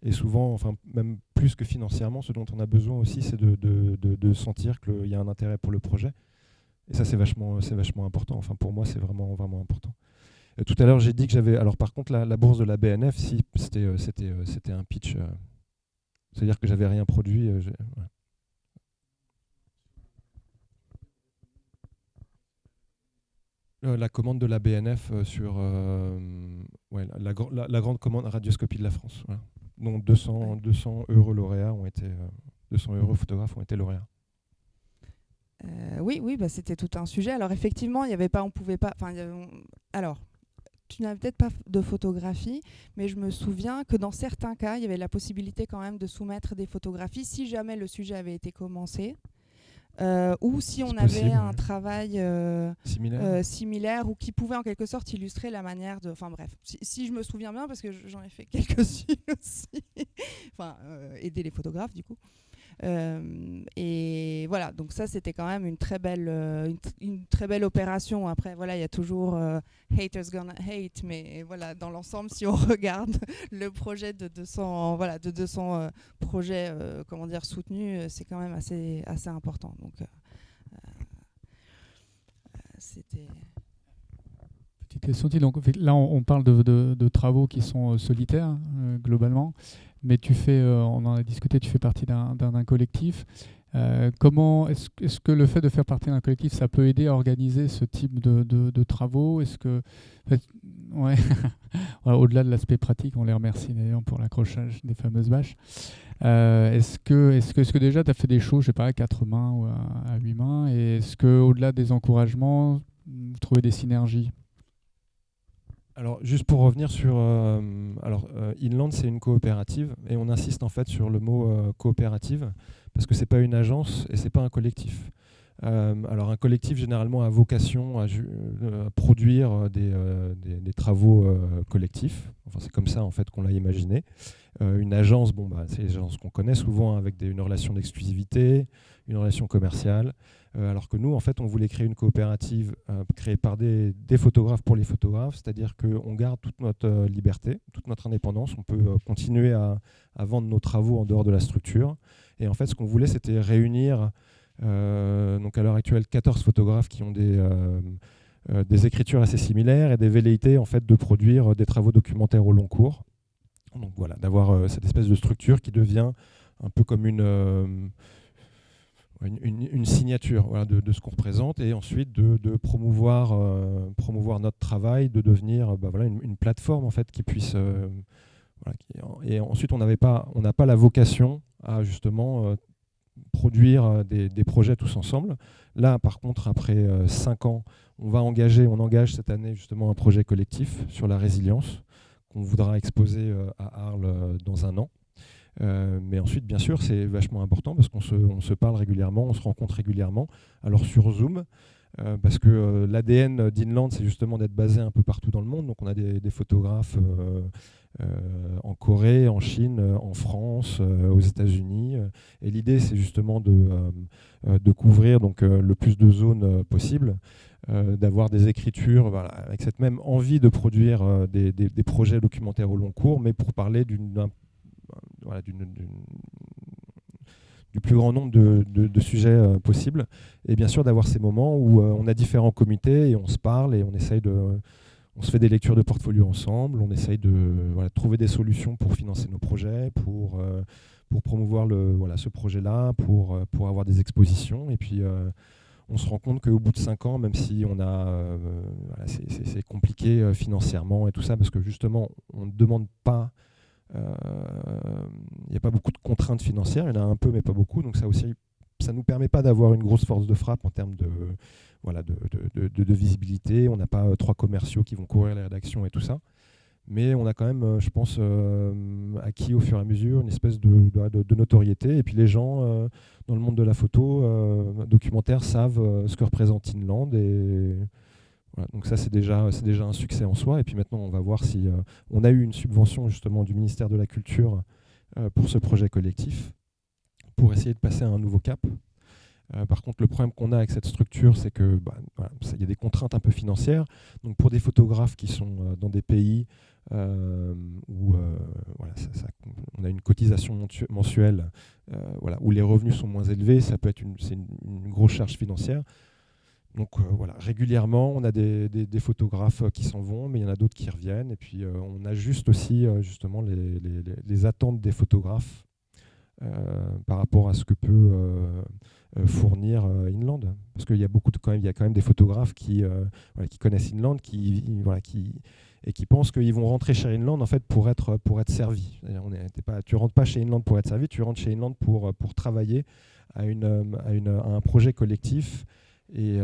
Et souvent, enfin, même plus que financièrement, ce dont on a besoin aussi, c'est de sentir qu'il y a un intérêt pour le projet. Et ça, c'est vachement important. Enfin, pour moi, c'est vraiment, vraiment important. Tout à l'heure, j'ai dit que j'avais... Alors, par contre, la bourse de la BNF, si, c'était un pitch. C'est-à-dire que j'avais rien produit. Ouais. La commande de la BNF sur la grande commande radioscopie de la France. Voilà. Donc 200 € lauréats 200 € photographes ont été lauréats. Oui, c'était tout un sujet. Alors effectivement, il y avait pas, on pouvait pas. Alors, tu n'avais peut-être pas de photographie, mais je me souviens que dans certains cas, il y avait la possibilité quand même de soumettre des photographies si jamais le sujet avait été commencé. Ou si on avait un travail similaire ou qui pouvait en quelque sorte illustrer la manière de... Enfin bref, si je me souviens bien, parce que j'en ai fait quelques-unes aussi, aider les photographes du coup. Et voilà, donc ça c'était quand même une très belle opération. Après voilà, il y a toujours haters gonna hate, mais voilà, dans l'ensemble, si on regarde le projet de 200 projets soutenus, c'est quand même assez important. Donc c'était... Petite question, donc là on parle de travaux qui sont solitaires globalement, mais tu fais, on en a discuté, tu fais partie d'un collectif. Comment est-ce que le fait de faire partie d'un collectif, ça peut aider à organiser ce type de travaux? Est-ce que, ouais, au-delà de l'aspect pratique, on les remercie d'ailleurs pour l'accrochage des fameuses bâches. Est-ce que déjà tu as fait des choses, je sais pas, à 4 mains ou à 8 mains, et est-ce que au-delà des encouragements, vous trouvez des synergies? Alors, juste pour revenir sur... Inland, c'est une coopérative, et on insiste en fait sur le mot coopérative, parce que c'est pas une agence et c'est pas un collectif. Alors un collectif généralement a vocation à produire des travaux collectifs. Enfin, c'est comme ça en fait qu'on l'a imaginé. Une agence, c'est les agences qu'on connaît souvent avec une relation d'exclusivité, une relation commerciale. Alors que nous, en fait, on voulait créer une coopérative créée par des photographes pour les photographes, c'est-à-dire qu'on garde toute notre liberté, toute notre indépendance. On peut continuer à vendre nos travaux en dehors de la structure. Et en fait, ce qu'on voulait, c'était réunir donc à l'heure actuelle 14 photographes qui ont des écritures assez similaires et des velléités en fait, de produire des travaux documentaires au long cours. Donc voilà, d'avoir cette espèce de structure qui devient un peu comme une signature voilà, de ce qu'on représente, et ensuite de promouvoir notre travail, de devenir voilà, une plateforme en fait, qui puisse... et ensuite, on n'a pas la vocation à justement produire des projets tous ensemble. Là, par contre, après 5 ans, on engage cette année justement un projet collectif sur la résilience qu'on voudra exposer à Arles dans 1 an. Mais ensuite, bien sûr, c'est vachement important parce qu'on se parle régulièrement, on se rencontre régulièrement. Alors sur Zoom, parce que l'ADN d'Inland, c'est justement d'être basé un peu partout dans le monde. Donc on a des photographes en Corée, en Chine, en France, aux États-Unis. Et l'idée, c'est justement de couvrir donc, le plus de zones possible, d'avoir des écritures voilà, avec cette même envie de produire des projets documentaires au long cours, mais pour parler du plus grand nombre de sujets possibles. Et bien sûr, d'avoir ces moments où on a différents comités et on se parle et on se fait des lectures de portfolio ensemble, on essaye de trouver des solutions pour financer nos projets, pour promouvoir ce projet-là, pour avoir des expositions. Et puis, on se rend compte qu'au bout de 5 ans, même si c'est compliqué financièrement et tout ça, parce que justement, on ne demande pas... Il n'y a pas beaucoup de contraintes financières, il y en a un peu mais pas beaucoup, donc ça aussi ça ne nous permet pas d'avoir une grosse force de frappe en termes de visibilité. On n'a pas 3 commerciaux qui vont courir les rédactions et tout ça, mais on a quand même, je pense, acquis au fur et à mesure une espèce de notoriété, et puis les gens dans le monde de la photo documentaire savent ce que représente Inland, et voilà, donc ça c'est déjà un succès en soi. Et puis maintenant on va voir si on a eu une subvention justement du ministère de la Culture pour ce projet collectif, pour essayer de passer à un nouveau cap. Par contre, le problème qu'on a avec cette structure, c'est que y a des contraintes un peu financières. Donc pour des photographes qui sont dans des pays où on a une cotisation mensuelle, où les revenus sont moins élevés, ça peut être une grosse charge financière. Donc régulièrement, on a des photographes qui s'en vont, mais il y en a d'autres qui reviennent. Et puis on ajuste aussi justement les attentes des photographes par rapport à ce que peut fournir Inland. Parce qu'il y a quand même des photographes qui connaissent Inland, et qui pensent qu'ils vont rentrer chez Inland en fait, pour être servis. Tu ne rentres pas chez Inland pour être servi, tu rentres chez Inland pour travailler à un projet collectif. Et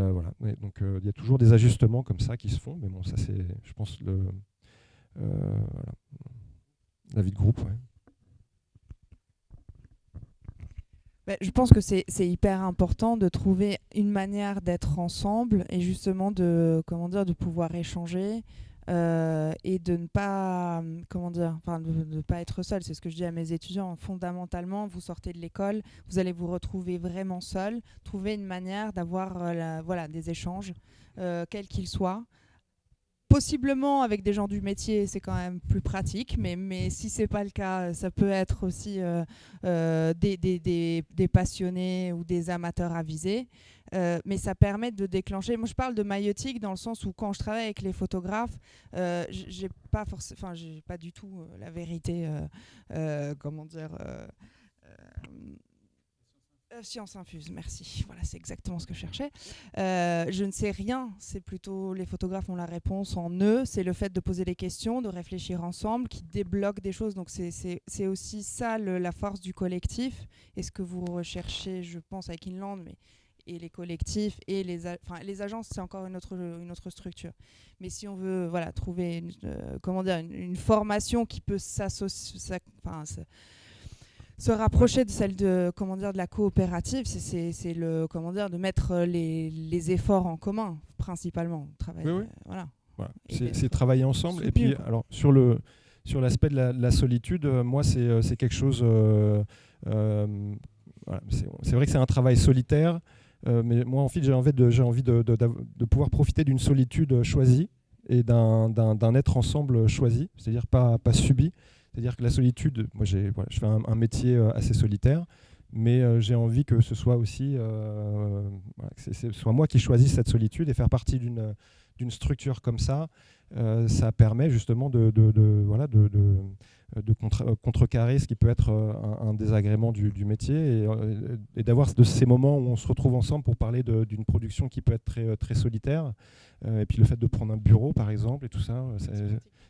donc il y a toujours des ajustements comme ça qui se font, mais bon, ça c'est, je pense, la vie de groupe. Ouais. Je pense que c'est hyper important de trouver une manière d'être ensemble et justement de pouvoir échanger et de ne pas de pas être seul. C'est ce que je dis à mes étudiants. Fondamentalement, vous sortez de l'école, vous allez vous retrouver vraiment seul. Trouver une manière d'avoir des échanges, quels qu'ils soient. Possiblement avec des gens du métier, c'est quand même plus pratique, mais si c'est pas le cas, ça peut être aussi des passionnés ou des amateurs avisés. Mais ça permet de déclencher. Moi, je parle de maïeutique dans le sens où quand je travaille avec les photographes, j'ai pas du tout la vérité. Science infuse, merci. Voilà, c'est exactement ce que je cherchais. Je ne sais rien, c'est plutôt les photographes ont la réponse en eux. C'est le fait de poser des questions, de réfléchir ensemble, qui débloque des choses. Donc c'est aussi ça la force du collectif. Et ce que vous recherchez, je pense, avec Inland, et les collectifs et les agences, c'est encore une autre structure. Mais si on veut trouver une formation qui peut se rapprocher de celle de, comment dire, de la coopérative, c'est le, comment dire, de mettre les efforts en commun, principalement. Travailler, Oui. voilà. Voilà. C'est travailler ensemble. soutenu, Et puis, quoi. alors, sur l'aspect de la solitude, moi, c'est quelque chose... voilà, c'est vrai que c'est un travail solitaire, mais moi, en fait, j'ai envie de pouvoir profiter d'une solitude choisie et d'un être ensemble choisi, c'est-à-dire pas subi. C'est-à-dire que la solitude, moi, je fais un métier assez solitaire, mais j'ai envie que ce soit aussi, que ce soit moi qui choisisse cette solitude et faire partie d'une structure comme ça. Ça permet justement de contrecarrer ce qui peut être un désagrément du métier et d'avoir de ces moments où on se retrouve ensemble pour parler d'une production qui peut être très, très solitaire. Et puis le fait de prendre un bureau, par exemple, et tout ça,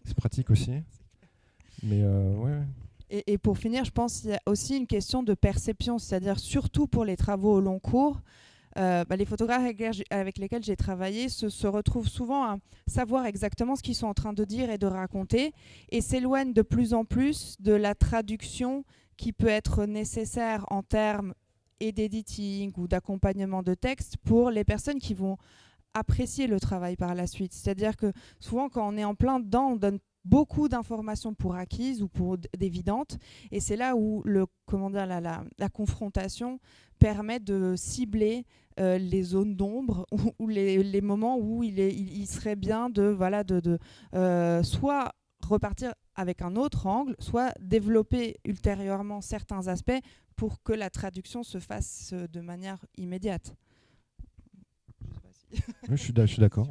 c'est pratique aussi. Mais ouais. Et pour finir, je pense qu'il y a aussi une question de perception, c'est-à-dire surtout pour les travaux au long cours, les photographes avec lesquels j'ai travaillé se retrouvent souvent à savoir exactement ce qu'ils sont en train de dire et de raconter et s'éloignent de plus en plus de la traduction qui peut être nécessaire en termes et d'editing ou d'accompagnement de texte pour les personnes qui vont apprécier le travail par la suite. C'est-à-dire que souvent, quand on est en plein dedans, on donne beaucoup d'informations pour acquises ou pour évidentes. Et c'est là où la confrontation permet de cibler les zones d'ombre ou les moments où il serait bien de soit repartir avec un autre angle, soit développer ultérieurement certains aspects pour que la traduction se fasse de manière immédiate. Je suis d'accord.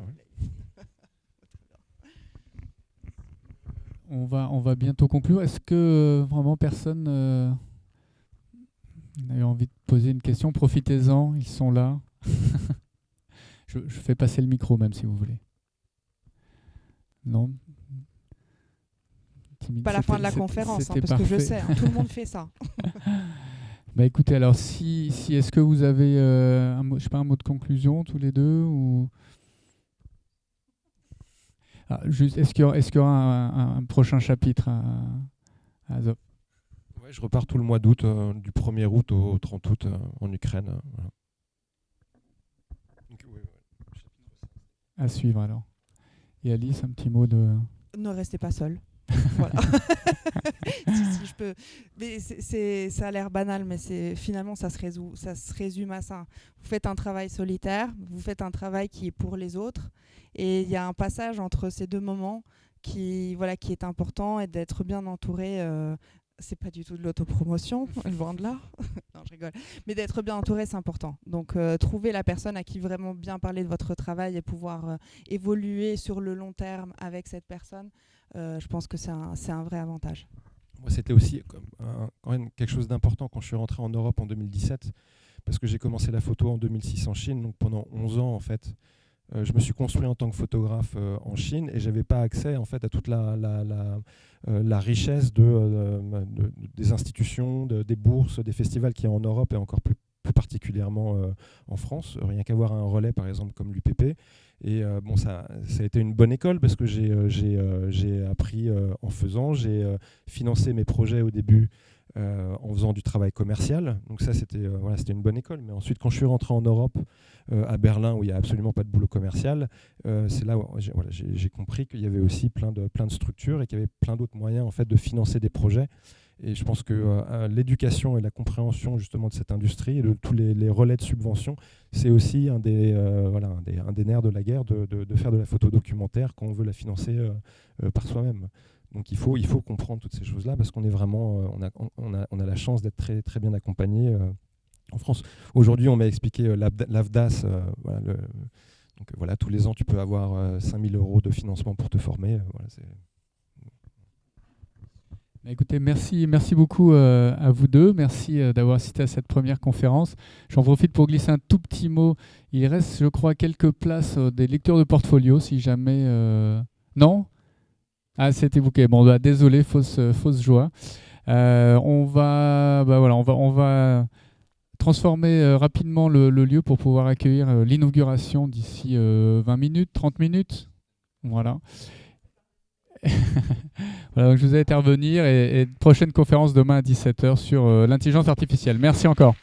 On va bientôt conclure. Est-ce que vraiment personne n'a eu envie de poser une question? Profitez-en, ils sont là. je fais passer le micro même si vous voulez. Non. Timide. Pas la fin de la conférence, parce parfait. que je sais, tout le monde fait ça. Bah écoutez, alors si est-ce que vous avez un mot de conclusion tous les deux ou juste est-ce qu'il y aura un prochain chapitre à Azov? Ouais, je repars tout le mois d'août, du 1er août au 30 août en Ukraine. Voilà. Donc, ouais. À suivre alors. Et Alice, un petit mot de... Ne restez pas seul. Voilà. si je peux. Mais ça a l'air banal, mais finalement ça se résume à ça. Vous faites un travail solitaire, vous faites un travail qui est pour les autres, et il y a un passage entre ces deux moments qui est important, et d'être bien entouré. C'est pas du tout de l'autopromotion, loin de là. Non, je rigole. Mais d'être bien entouré, c'est important. Donc, trouver la personne à qui vraiment bien parler de votre travail et pouvoir évoluer sur le long terme avec cette personne, je pense que c'est un vrai avantage. Moi, c'était aussi quand même quelque chose d'important quand je suis rentré en Europe en 2017, parce que j'ai commencé la photo en 2006 en Chine, donc pendant 11 ans, en fait, je me suis construit en tant que photographe en Chine et je n'avais pas accès en fait, à toute la richesse des institutions, des bourses, des festivals qu'il y a en Europe et encore plus particulièrement en France. Rien qu'avoir un relais, par exemple, comme l'UPP. Et ça a été une bonne école parce que j'ai appris en faisant. J'ai financé mes projets au début en faisant du travail commercial. Donc ça, c'était une bonne école. Mais ensuite, quand je suis rentré en Europe, à Berlin, où il n'y a absolument pas de boulot commercial, c'est là où j'ai compris qu'il y avait aussi plein de structures et qu'il y avait plein d'autres moyens en fait, de financer des projets. Et je pense que l'éducation et la compréhension justement de cette industrie et de tous les relais de subvention, c'est aussi un des nerfs de la guerre de faire de la photo documentaire quand on veut la financer par soi-même. Donc il faut comprendre toutes ces choses-là parce qu'on est vraiment, on a la chance d'être très, très bien accompagné en France. Aujourd'hui, on m'a expliqué l'AFDAS. Donc voilà, tous les ans, tu peux avoir 5 000 € de financement pour te former. Écoutez, merci beaucoup à vous deux. Merci d'avoir assisté à cette première conférence. J'en profite pour glisser un tout petit mot. Il reste, je crois, quelques places des lecteurs de portfolio, si jamais... Non ? Ah, c'était booké. Bon, désolé, fausse joie. On va transformer rapidement le lieu pour pouvoir accueillir l'inauguration d'ici 20 minutes, 30 minutes. Voilà. Voilà, donc je vous ai intervenir et prochaine conférence demain à 17h sur l'intelligence artificielle. Merci encore.